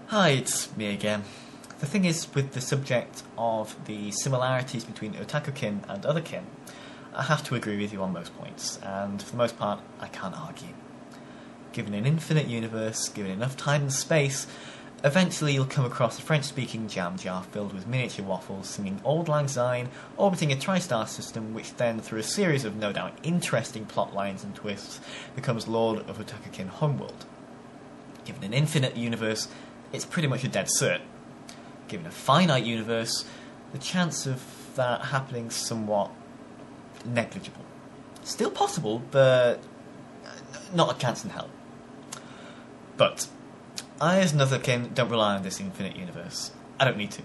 Hi, it's me again. The thing is, with the subject of the similarities between otaku-kin and other kin, I have to agree with you on most points, and for the most part, I can't argue. Given an infinite universe, given enough time and space, eventually you'll come across a French-speaking jam jar filled with miniature waffles singing Auld Lang Syne, orbiting a tri-star system which then, through a series of no doubt interesting plot lines and twists, becomes Lord of Otaku-kin Homeworld. Given an infinite universe, it's pretty much a dead cert. Given a finite universe, the chance of that happening is somewhat negligible. Still possible, but not a chance in hell. But I, as another kin, don't rely on this infinite universe. I don't need to.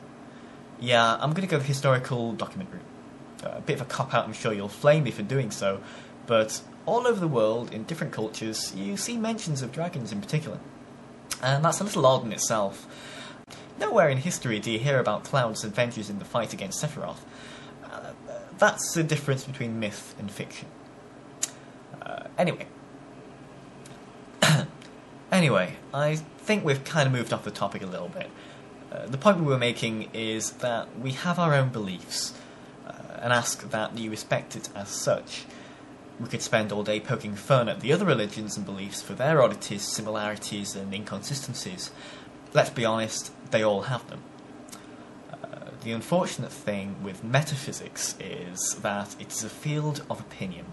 Yeah, I'm going to go the historical document route. A bit of a cop-out, I'm sure you'll flame me for doing so, but all over the world, in different cultures, you see mentions of dragons in particular. And that's a little odd in itself. Nowhere in history do you hear about Cloud's adventures in the fight against Sephiroth. That's the difference between myth and fiction. Anyway, I think we've kind of moved off the topic a little bit. The point we were making is that we have our own beliefs, and ask that you respect it as such. We could spend all day poking fun at the other religions and beliefs for their oddities, similarities and inconsistencies. Let's be honest, they all have them. The unfortunate thing with metaphysics is that it is a field of opinion.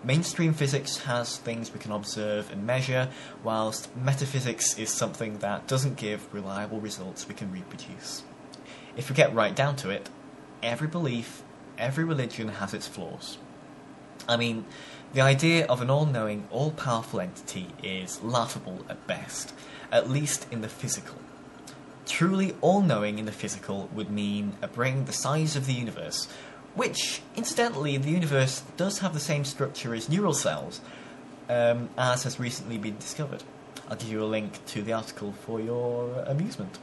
Mainstream physics has things we can observe and measure, whilst metaphysics is something that doesn't give reliable results we can reproduce. If we get right down to it, every belief, every religion has its flaws. I mean, the idea of an all-knowing, all-powerful entity is laughable at best, at least in the physical. Truly all-knowing in the physical would mean a brain the size of the universe, which, incidentally, the universe does have the same structure as neural cells, as has recently been discovered. I'll give you a link to the article for your amusement.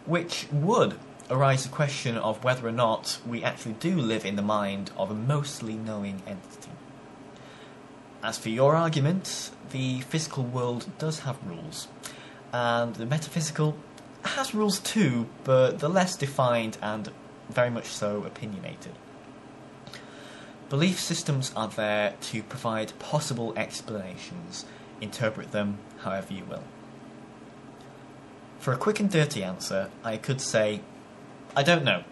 Which would arise the question of whether or not we actually do live in the mind of a mostly knowing entity. As for your argument, the physical world does have rules, and the metaphysical has rules too, but they're less defined and very much so opinionated. Belief systems are there to provide possible explanations. Interpret them however you will. For a quick and dirty answer, I could say, I don't know.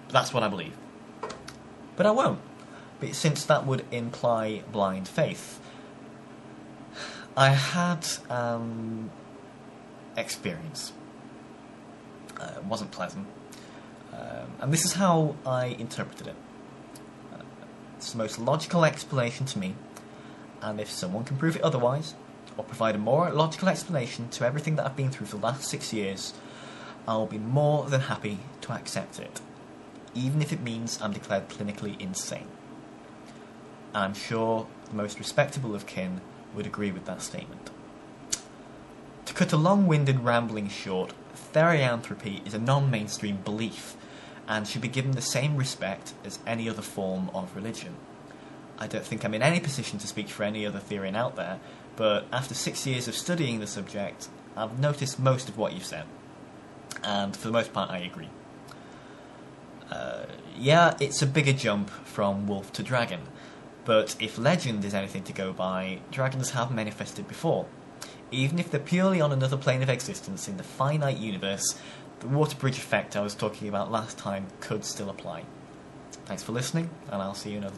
That's what I believe. But I won't, since that would imply blind faith. I had experience. It wasn't pleasant. And this is how I interpreted it. It's the most logical explanation to me, and if someone can prove it otherwise, or provide a more logical explanation to everything that I've been through for the last 6 years, I'll be more than happy to accept it, even if it means I'm declared clinically insane. And I'm sure the most respectable of kin would agree with that statement. To cut a long-winded rambling short, therianthropy is a non-mainstream belief, and should be given the same respect as any other form of religion. I don't think I'm in any position to speak for any other Therian out there, but after 6 years of studying the subject, I've noticed most of what you've said. And for the most part, I agree. Yeah, it's a bigger jump from wolf to dragon, but if legend is anything to go by, dragons have manifested before. Even if they're purely on another plane of existence in the finite universe, the water bridge effect I was talking about last time could still apply. Thanks for listening, and I'll see you another time.